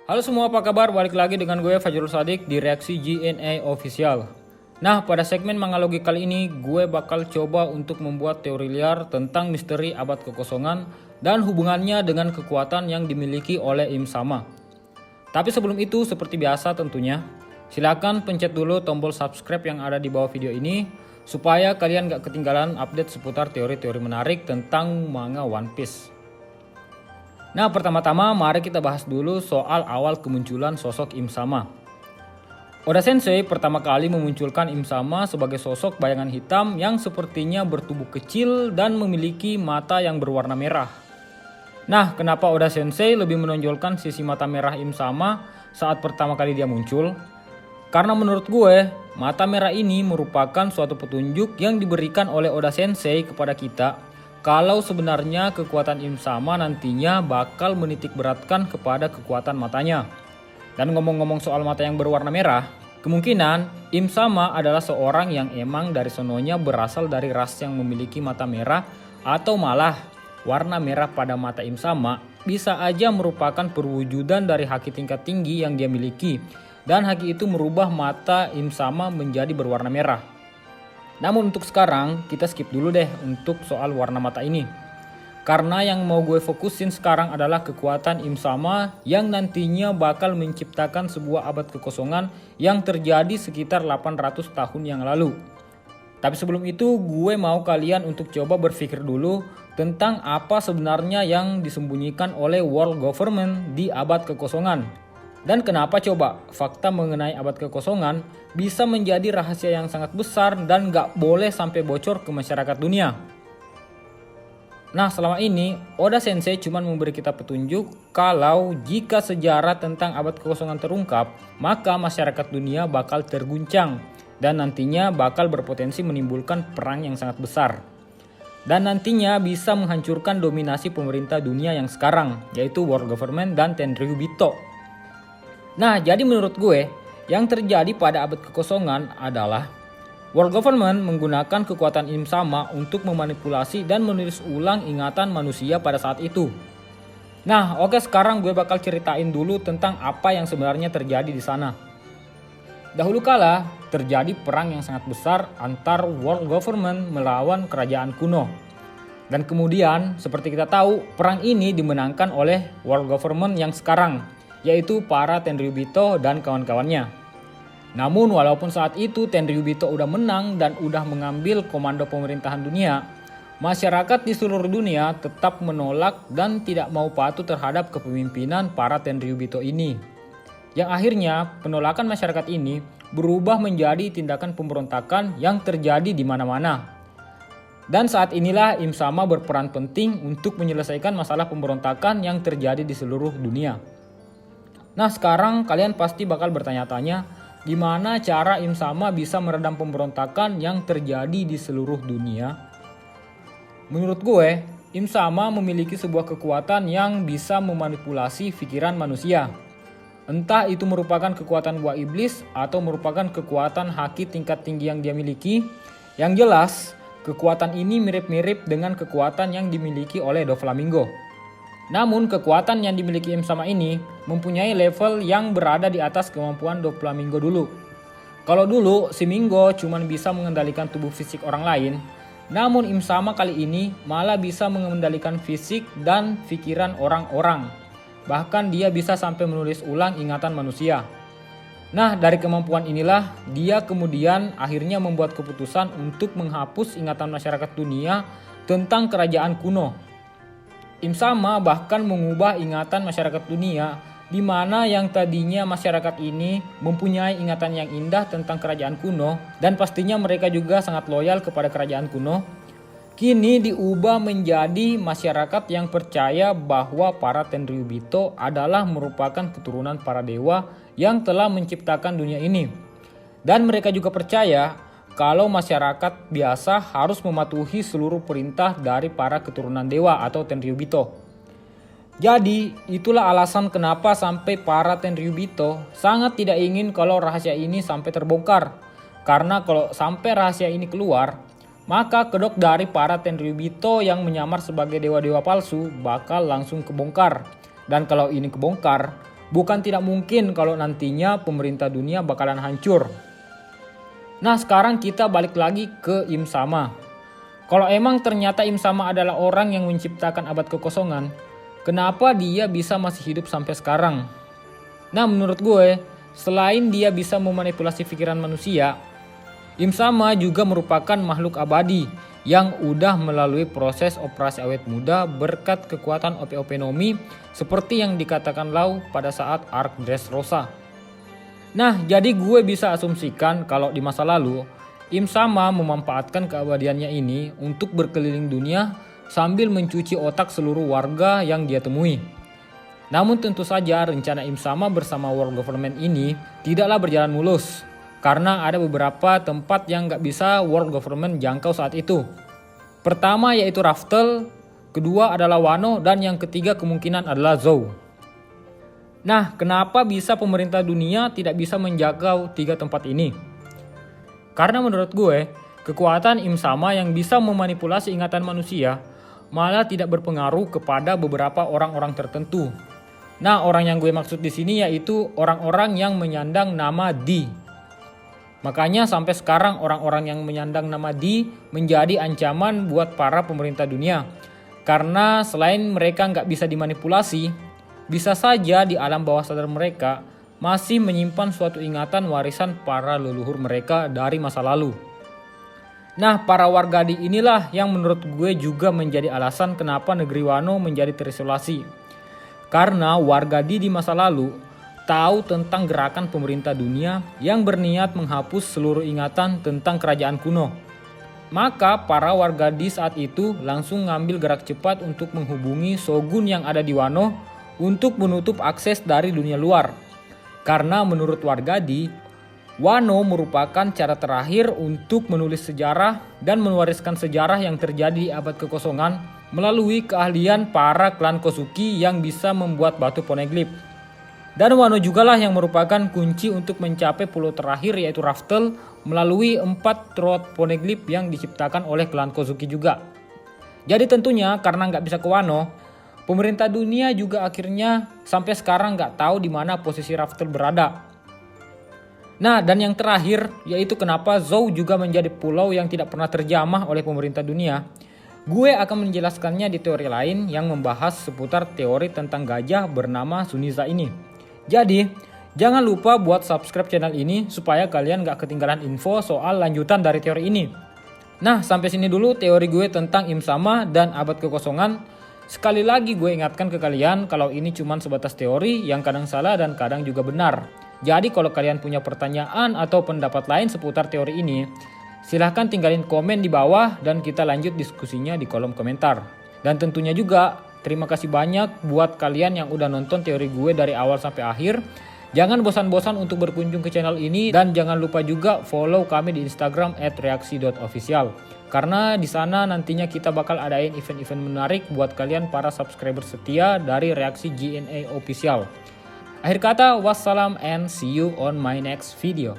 Halo semua, apa kabar? Balik lagi dengan gue Fajrul Sadik di Reaksi GNA Official. Nah, pada segmen Mangalogi kali ini gue bakal coba untuk membuat teori liar tentang misteri abad kekosongan dan hubungannya dengan kekuatan yang dimiliki oleh Im Sama. Tapi sebelum itu, seperti biasa tentunya, silakan pencet dulu tombol subscribe yang ada di bawah video ini supaya kalian gak ketinggalan update seputar teori-teori menarik tentang manga One Piece. Nah, pertama-tama mari kita bahas dulu soal awal kemunculan sosok Im Sama. Oda Sensei pertama kali memunculkan Im Sama sebagai sosok bayangan hitam yang sepertinya bertubuh kecil dan memiliki mata yang berwarna merah. Nah, kenapa Oda Sensei lebih menonjolkan sisi mata merah Im Sama saat pertama kali dia muncul? Karena menurut gue, mata merah ini merupakan suatu petunjuk yang diberikan oleh Oda Sensei kepada kita kalau sebenarnya kekuatan Im Sama nantinya bakal menitik beratkan kepada kekuatan matanya. Dan ngomong-ngomong soal mata yang berwarna merah, kemungkinan Im Sama adalah seorang yang emang dari sononya berasal dari ras yang memiliki mata merah, atau malah warna merah pada mata Im Sama bisa aja merupakan perwujudan dari haki tingkat tinggi yang dia miliki, dan haki itu merubah mata Im Sama menjadi berwarna merah. Namun untuk sekarang kita skip dulu deh untuk soal warna mata ini. Karena yang mau gue fokusin sekarang adalah kekuatan Im Sama yang nantinya bakal menciptakan sebuah abad kekosongan yang terjadi sekitar 800 tahun yang lalu. Tapi sebelum itu gue mau kalian untuk coba berpikir dulu tentang apa sebenarnya yang disembunyikan oleh world government di abad kekosongan. Dan kenapa coba fakta mengenai abad kekosongan bisa menjadi rahasia yang sangat besar dan gak boleh sampai bocor ke masyarakat dunia. Nah, selama ini Oda Sensei cuma memberi kita petunjuk kalau jika sejarah tentang abad kekosongan terungkap, maka masyarakat dunia bakal terguncang dan nantinya bakal berpotensi menimbulkan perang yang sangat besar. Dan nantinya bisa menghancurkan dominasi pemerintah dunia yang sekarang, yaitu world government dan Tenryubito. Nah, jadi menurut gue, yang terjadi pada abad kekosongan adalah world government menggunakan kekuatan Im Sama untuk memanipulasi dan menulis ulang ingatan manusia pada saat itu. Nah, oke, sekarang gue bakal ceritain dulu tentang apa yang sebenarnya terjadi di sana. Dahulu kala, terjadi perang yang sangat besar antar world government melawan kerajaan kuno. Dan kemudian, seperti kita tahu, perang ini dimenangkan oleh world government yang sekarang, yaitu para Tenryubito dan kawan-kawannya. Namun walaupun saat itu Tenryubito udah menang dan udah mengambil komando pemerintahan dunia, masyarakat di seluruh dunia tetap menolak dan tidak mau patuh terhadap kepemimpinan para Tenryubito ini. Yang akhirnya penolakan masyarakat ini berubah menjadi tindakan pemberontakan yang terjadi di mana-mana. Dan saat inilah Im Sama berperan penting untuk menyelesaikan masalah pemberontakan yang terjadi di seluruh dunia. Nah, sekarang kalian pasti bakal bertanya-tanya, gimana cara Im Sama bisa meredam pemberontakan yang terjadi di seluruh dunia? Menurut gue, Im Sama memiliki sebuah kekuatan yang bisa memanipulasi pikiran manusia. Entah itu merupakan kekuatan buah iblis atau merupakan kekuatan haki tingkat tinggi yang dia miliki. Yang jelas, kekuatan ini mirip-mirip dengan kekuatan yang dimiliki oleh Doflamingo. Namun kekuatan yang dimiliki Im Sama ini mempunyai level yang berada di atas kemampuan Doflamingo dulu. Kalau dulu si Mingo cuma bisa mengendalikan tubuh fisik orang lain, namun Im Sama kali ini malah bisa mengendalikan fisik dan pikiran orang-orang. Bahkan dia bisa sampai menulis ulang ingatan manusia. Nah, dari kemampuan inilah dia kemudian akhirnya membuat keputusan untuk menghapus ingatan masyarakat dunia tentang kerajaan kuno. Im Sama bahkan mengubah ingatan masyarakat dunia di mana yang tadinya masyarakat ini mempunyai ingatan yang indah tentang kerajaan kuno dan pastinya mereka juga sangat loyal kepada kerajaan kuno. Kini diubah menjadi masyarakat yang percaya bahwa para Tenryubito adalah merupakan keturunan para dewa yang telah menciptakan dunia ini. Dan mereka juga percaya kalau masyarakat biasa harus mematuhi seluruh perintah dari para keturunan dewa atau Tenryubito. Jadi itulah alasan kenapa sampai para Tenryubito sangat tidak ingin kalau rahasia ini sampai terbongkar. Karena kalau sampai rahasia ini keluar, maka kedok dari para Tenryubito yang menyamar sebagai dewa-dewa palsu bakal langsung kebongkar. Dan kalau ini kebongkar, Bukan tidak mungkin kalau nantinya pemerintah dunia bakalan hancur. Nah sekarang kita balik lagi ke Im Sama. Kalau emang ternyata Im Sama adalah orang yang menciptakan abad kekosongan, kenapa dia bisa masih hidup sampai sekarang? Nah menurut gue, selain dia bisa memanipulasi pikiran manusia, Im Sama juga merupakan makhluk abadi yang udah melalui proses operasi awet muda berkat kekuatan OP-OP Nomi seperti yang dikatakan Lau pada saat Arc Dressrosa. Nah, jadi gue bisa asumsikan kalau di masa lalu, Im Sama memanfaatkan keabadiannya ini untuk berkeliling dunia sambil mencuci otak seluruh warga yang dia temui. Namun tentu saja rencana Im Sama bersama world government ini tidaklah berjalan mulus. Karena ada beberapa tempat yang gak bisa world government jangkau saat itu. Pertama yaitu Raftel, kedua adalah Wano, dan yang ketiga kemungkinan adalah Zou. Nah, kenapa bisa pemerintah dunia tidak bisa menjangkau 3 tempat ini? Karena menurut gue, kekuatan Im Sama yang bisa memanipulasi ingatan manusia malah tidak berpengaruh kepada beberapa orang-orang tertentu. Nah, orang yang gue maksud di sini yaitu orang-orang yang menyandang nama Di. Makanya sampai sekarang orang-orang yang menyandang nama Di menjadi ancaman buat para pemerintah dunia. Karena selain mereka nggak bisa dimanipulasi, bisa saja di alam bawah sadar mereka masih menyimpan suatu ingatan warisan para leluhur mereka dari masa lalu. Nah, para warga Di inilah yang menurut gue juga menjadi alasan kenapa negeri Wano menjadi terisolasi. Karena warga Di masa lalu tahu tentang gerakan pemerintah dunia yang berniat menghapus seluruh ingatan tentang kerajaan kuno. Maka para warga Di saat itu langsung ngambil gerak cepat untuk menghubungi shogun yang ada di Wano untuk menutup akses dari dunia luar. Karena menurut warga Di, Wano merupakan cara terakhir untuk menulis sejarah dan mewariskan sejarah yang terjadi di abad kekosongan melalui keahlian para klan Kosuki yang bisa membuat batu poneglyph. Dan Wano jugalah yang merupakan kunci untuk mencapai pulau terakhir yaitu Raftel melalui 4 throat poneglyph yang diciptakan oleh klan Kozuki juga. Jadi tentunya karena nggak bisa ke Wano, pemerintah dunia juga akhirnya sampai sekarang nggak tahu di mana posisi Raftel berada. Nah dan yang terakhir yaitu kenapa Zou juga menjadi pulau yang tidak pernah terjamah oleh pemerintah dunia. Gue akan menjelaskannya di teori lain yang membahas seputar teori tentang gajah bernama Suniza ini. Jadi, jangan lupa buat subscribe channel ini supaya kalian gak ketinggalan info soal lanjutan dari teori ini. Nah, sampai sini dulu teori gue tentang Im Sama dan abad kekosongan. Sekali lagi gue ingatkan ke kalian kalau ini cuma sebatas teori yang kadang salah dan kadang juga benar. Jadi kalau kalian punya pertanyaan atau pendapat lain seputar teori ini, silahkan tinggalin komen di bawah dan kita lanjut diskusinya di kolom komentar. Dan tentunya juga terima kasih banyak buat kalian yang udah nonton teori gue dari awal sampai akhir. Jangan bosan-bosan untuk berkunjung ke channel ini dan jangan lupa juga follow kami di Instagram @reaksi.official. Karena di sana nantinya kita bakal adain event-event menarik buat kalian para subscriber setia dari Reaksi GNA Official. Akhir kata, wassalam and see you on my next video.